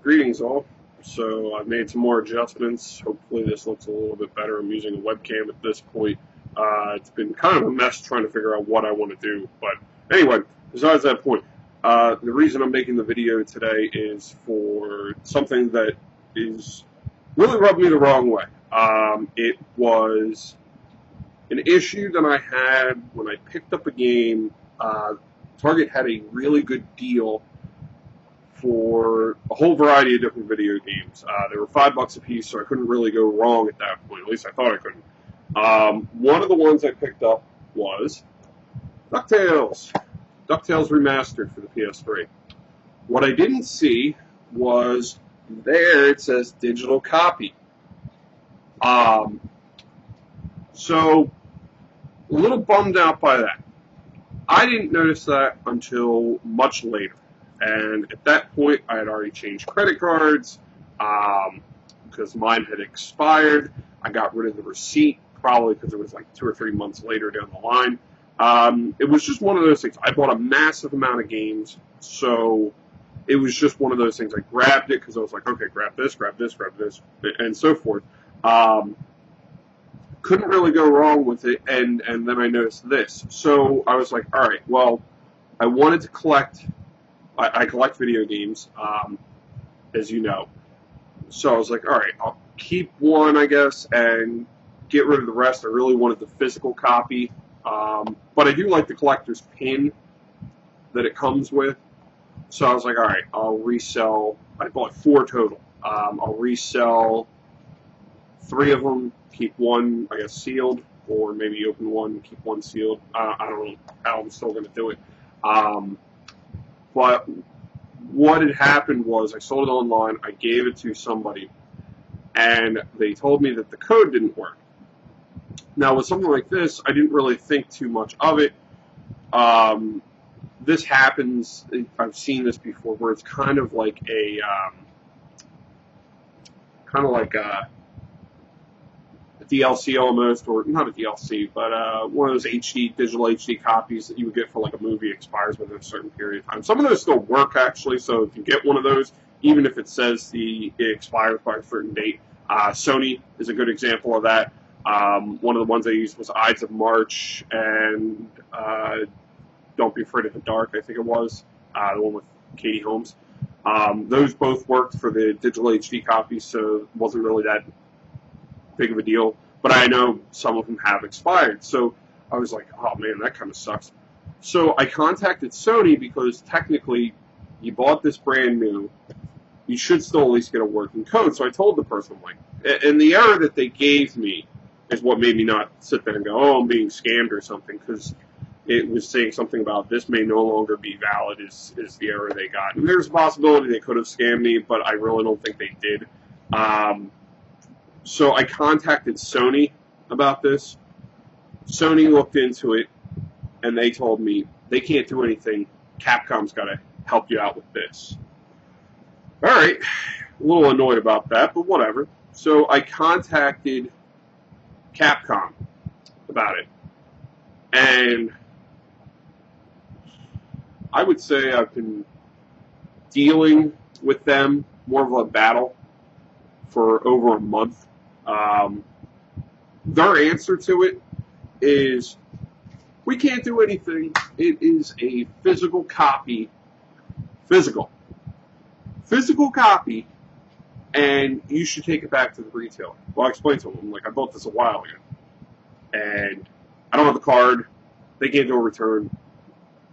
Greetings all. So I've made some more adjustments. Hopefully this looks a little bit better. I'm using a webcam at this point. It's been kind of a mess trying to figure out what I want to do. But anyway, besides that point, the reason I'm making the video today is for something that is really rubbed me the wrong way. It was an issue that I had when I picked up a game. Target had a really good deal for a whole variety of different video games. They were $5 a piece, so I couldn't really go wrong at that point. At least I thought I couldn't. One of the ones I picked up was Ducktales. Ducktales Remastered for the PS3. What I didn't see was there it says digital copy. So a little bummed out by that. I didn't notice that until much later. And at that point, I had already changed credit cards because mine had expired. I got rid of the receipt, probably because it was like 2 or 3 months later down the line. It was just one of those things. I bought a massive amount of games, so it was just one of those things. I grabbed it because I was like, okay, grab this, and so forth. Couldn't really go wrong with it, and then I noticed this. So I was like, all right, well, I wanted to collect. I collect video games, as you know. So I was like, all right, I'll keep one, I guess, and get rid of the rest. I really wanted the physical copy. But I do like the collector's pin that it comes with. So I was like, all right, I'll resell. I bought 4 total. I'll resell 3 of them, keep one, I guess, sealed, or maybe open one, keep one sealed. I don't know how I'm still going to do it. But what had happened was I sold it online, I gave it to somebody, and they told me that the code didn't work. Now, with something like this, I didn't really think too much of it. This happens, I've seen this before, where it's kind of like a DLC almost, or not a DLC, but one of those digital HD copies that you would get for like a movie expires within a certain period of time. Some of those still work actually, so if you get one of those, even if it says it expires by a certain date, Sony is a good example of that. One of the ones I used was Ides of March and Don't Be Afraid of the Dark, I think it was, the one with Katie Holmes. Those both worked for the digital HD copies, so it wasn't really that big of a deal, but I know some of them have expired, so I was like, oh man, that kind of sucks. So I contacted Sony because technically you bought this brand new, you should still at least get a working code. So I told the person, like, and the error that they gave me is what made me not sit there and go, oh, I'm being scammed or something, because it was saying something about this may no longer be valid is the error they got. And there's a possibility they could have scammed me, but I really don't think they did. So I contacted Sony about this. Sony looked into it, and they told me they can't do anything. Capcom's got to help you out with this. All right, a little annoyed about that, but whatever. So I contacted Capcom about it, and I would say I've been dealing with them, more of a battle, for over a month. Their answer to it is, we can't do anything. It is a physical copy. Physical copy, and you should take it back to the retailer. Well, I explained to them, like, I bought this a while ago, and I don't have the card. They can't do a return.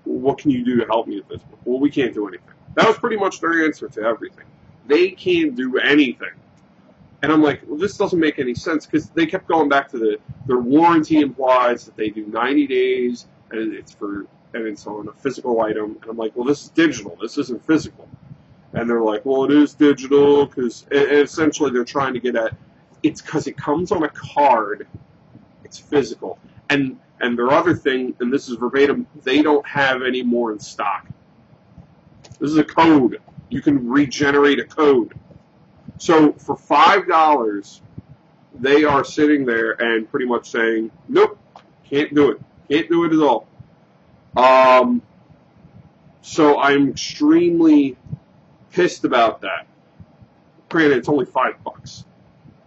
What can you do to help me with this? Well, we can't do anything. That was pretty much their answer to everything. They can't do anything. And I'm like, well, this doesn't make any sense, because they kept going back to their warranty implies that they do 90 days, and it's on a physical item. And I'm like, well, this is digital. This isn't physical. And they're like, well, it is digital, because essentially they're trying to get at, it's because it comes on a card, it's physical. And their other thing, and this is verbatim, they don't have any more in stock. This is a code. You can regenerate a code. So for $5, they are sitting there and pretty much saying, nope, can't do it. Can't do it at all. So I'm extremely pissed about that. granted, it's only $5.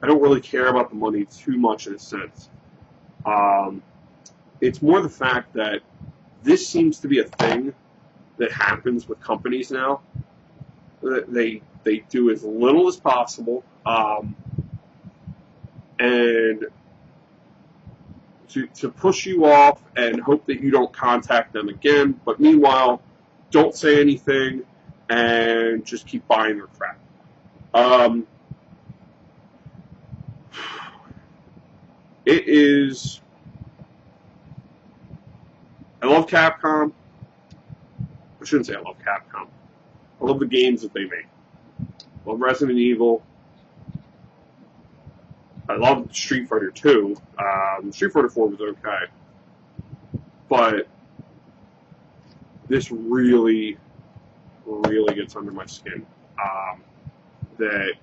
I don't really care about the money too much in a sense. It's more the fact that this seems to be a thing that happens with companies now. They do as little as possible, and to push you off and hope that you don't contact them again. But meanwhile, don't say anything and just keep buying their crap. It is. I love Capcom. I shouldn't say I love Capcom. I love the games that they make. I love Resident Evil. I love Street Fighter 2. Street Fighter 4 was okay. But this really, really gets under my skin. That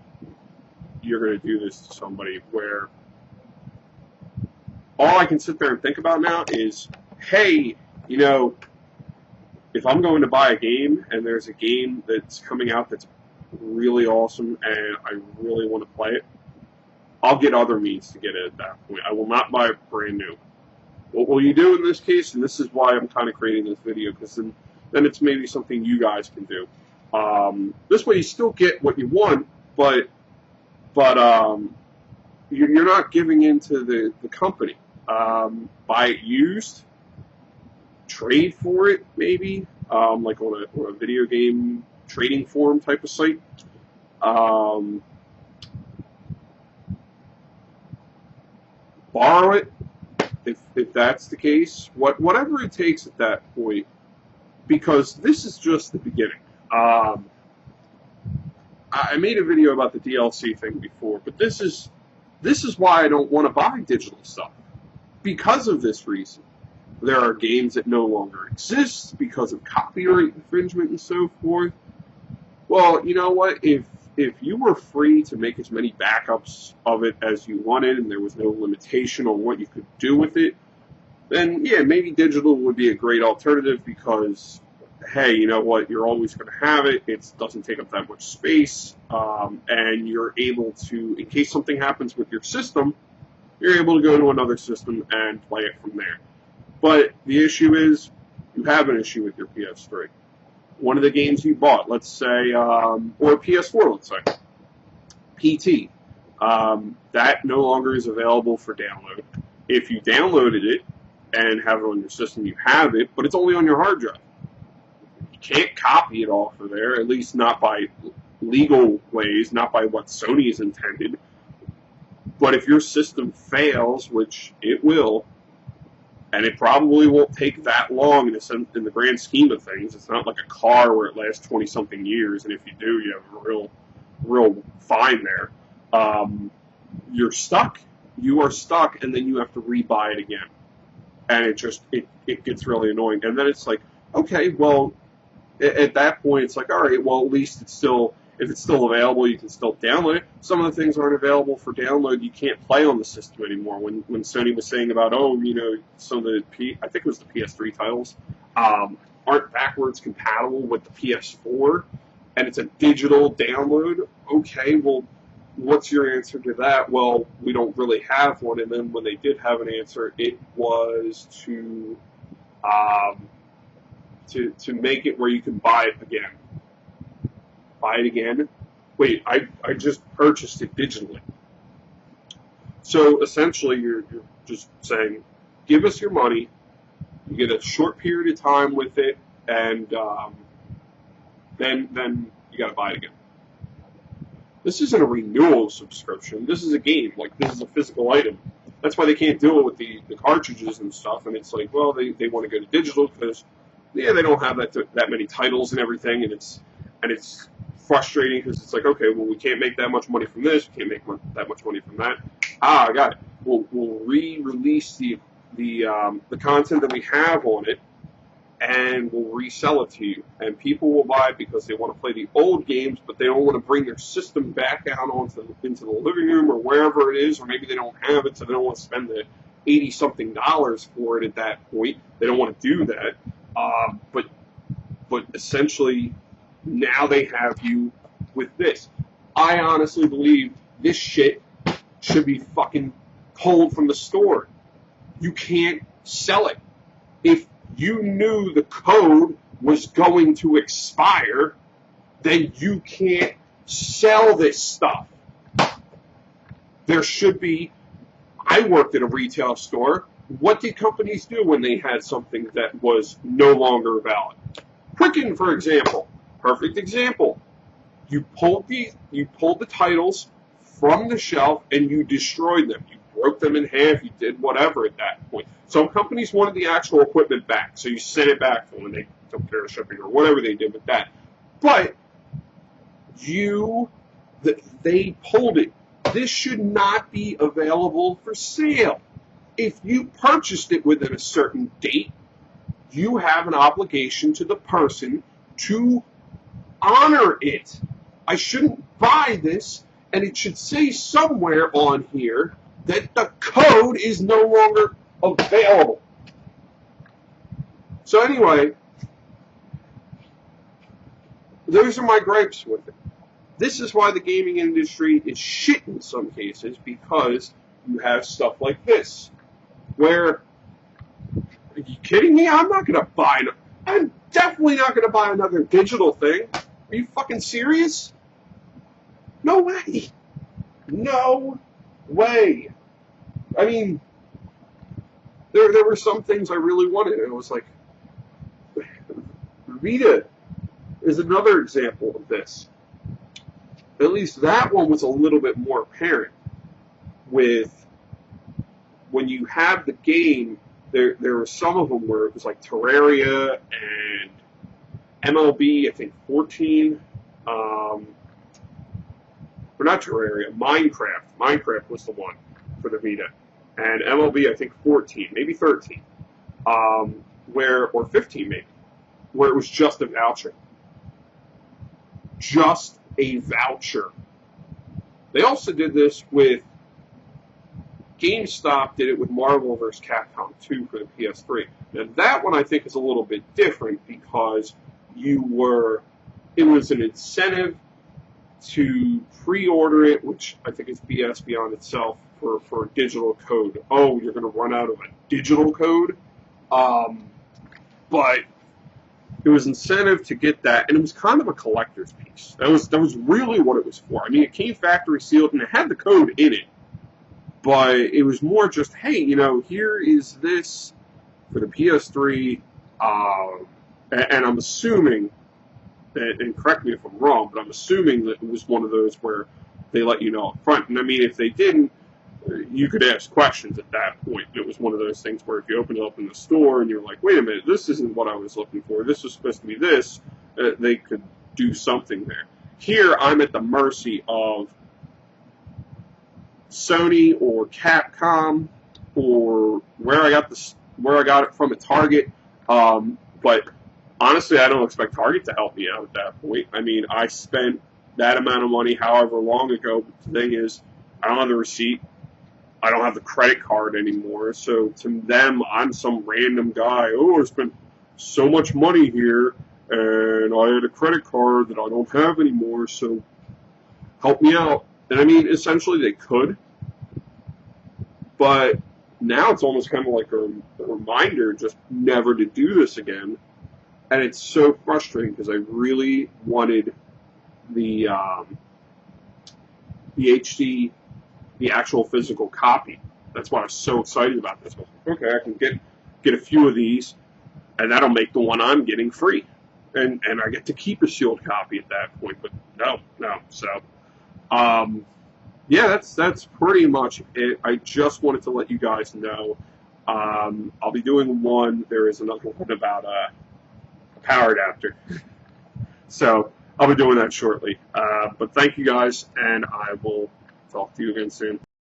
you're going to do this to somebody where all I can sit there and think about now is, hey, you know, if I'm going to buy a game and there's a game that's coming out that's really awesome and I really want to play it, I'll get other means to get it at that point. I will not buy it brand new. What will you do in this case? And this is why I'm kind of creating this video, because then it's maybe something you guys can do. This way you still get what you want, but you're not giving in to the company. Buy it used, trade for it maybe, like on a video game trading forum type of site. Borrow it if that's the case. Whatever it takes at that point, because this is just the beginning. I made a video about the DLC thing before, but this is why I don't want to buy digital stuff. Because of this reason. There are games that no longer exist because of copyright infringement and so forth. Well, you know what? If you were free to make as many backups of it as you wanted and there was no limitation on what you could do with it, then yeah, maybe digital would be a great alternative because, hey, you know what? You're always going to have it. It doesn't take up that much space, and you're able to, in case something happens with your system, you're able to go to another system and play it from there. But the issue is, you have an issue with your PS3. One of the games you bought, let's say, or PS4, let's say, PT, that no longer is available for download. If you downloaded it and have it on your system, you have it, but it's only on your hard drive. You can't copy it off of there, at least not by legal ways, not by what Sony has intended. But if your system fails, which it will, and it probably won't take that long in the grand scheme of things. It's not like a car where it lasts 20-something years, and if you do, you have a real fine there. You're stuck. You are stuck, and then you have to rebuy it again. And it gets really annoying. And then it's like, okay, well, at that point, it's like, all right, well, at least if it's still available, you can still download it. Some of the things aren't available for download. You can't play on the system anymore. When Sony was saying about, some of the I think it was the PS3 titles, aren't backwards compatible with the PS4, and it's a digital download. Okay, well, what's your answer to that? Well, we don't really have one. And then when they did have an answer, it was to make it where you can buy it again. Buy it again? Wait, I just purchased it digitally. So essentially, you're just saying, give us your money. You get a short period of time with it, and then you got to buy it again. This isn't a renewal subscription. This is a game. Like, this is a physical item. That's why they can't do it with the cartridges and stuff. And it's like, well, they want to go to digital because, yeah, they don't have that many titles and everything, and it's frustrating because it's like, okay, well, we can't make that much money from this. We can't make that much money from that. I got it. We'll re-release the content that we have on it, and we'll resell it to you. And people will buy it because they want to play the old games, but they don't want to bring their system back out into the living room or wherever it is, or maybe they don't have it, so they don't want to spend the $80-something for it at that point. They don't want to do that. But essentially, now they have you with this. I honestly believe this shit should be fucking pulled from the store. You can't sell it. If you knew the code was going to expire, then you can't sell this stuff. There should be. I worked at a retail store. What did companies do when they had something that was no longer valid? Quicken, for example, perfect example. You pulled the titles from the shelf and you destroyed them. You broke them in half. You did whatever at that point. Some companies wanted the actual equipment back, so you sent it back to them and they took care of shipping or whatever they did with that. But they pulled it. This should not be available for sale. If you purchased it within a certain date, you have an obligation to the person to honor it. I shouldn't buy this, and it should say somewhere on here that the code is no longer available. So anyway, those are my gripes with it. This is why the gaming industry is shit in some cases, because you have stuff like this, where, are you kidding me? I'm definitely not going to buy another digital thing. Are you fucking serious? No way. No way. I mean, there were some things I really wanted, and it was like, Vita is another example of this. At least that one was a little bit more apparent. With when you have the game, there were some of them where it was like Terraria and MLB, I think 14, or not Terraria, Minecraft. Minecraft was the one for the Vita, and MLB I think 14, maybe 13, or 15 maybe, where it was just a voucher. Just a voucher. They also did this with GameStop. Did it with Marvel vs. Capcom 2 for the PS3. Now that one I think is a little bit different because it was an incentive to pre-order it, which I think is BS beyond itself for a digital code. Oh, you're going to run out of a digital code? But it was incentive to get that, and it was kind of a collector's piece. That was really what it was for. I mean, it came factory sealed, and it had the code in it, but it was more just, hey, here is this for the PS3, and I'm assuming, and correct me if I'm wrong, but I'm assuming that it was one of those where they let you know up front. And I mean, if they didn't, you could ask questions at that point. It was one of those things where if you open it up in the store and you're like, wait a minute, this isn't what I was looking for. This was supposed to be this. They could do something there. Here, I'm at the mercy of Sony or Capcom or where I got it from at Target. But honestly, I don't expect Target to help me out at that point. I mean, I spent that amount of money however long ago. But the thing is, I don't have the receipt. I don't have the credit card anymore, so to them, I'm some random guy. Oh, I spent so much money here, and I had a credit card that I don't have anymore, so help me out. And I mean, essentially they could, but now it's almost kind of like a reminder just never to do this again. And it's so frustrating because I really wanted the HD, the actual physical copy. That's why I was so excited about this. Okay, I can get a few of these, and that'll make the one I'm getting free, and I get to keep a sealed copy at that point. But no. So, yeah, that's pretty much it. I just wanted to let you guys know. I'll be doing one. There is another one about a power adapter. So I'll be doing that shortly. But thank you guys, and I will talk to you again soon.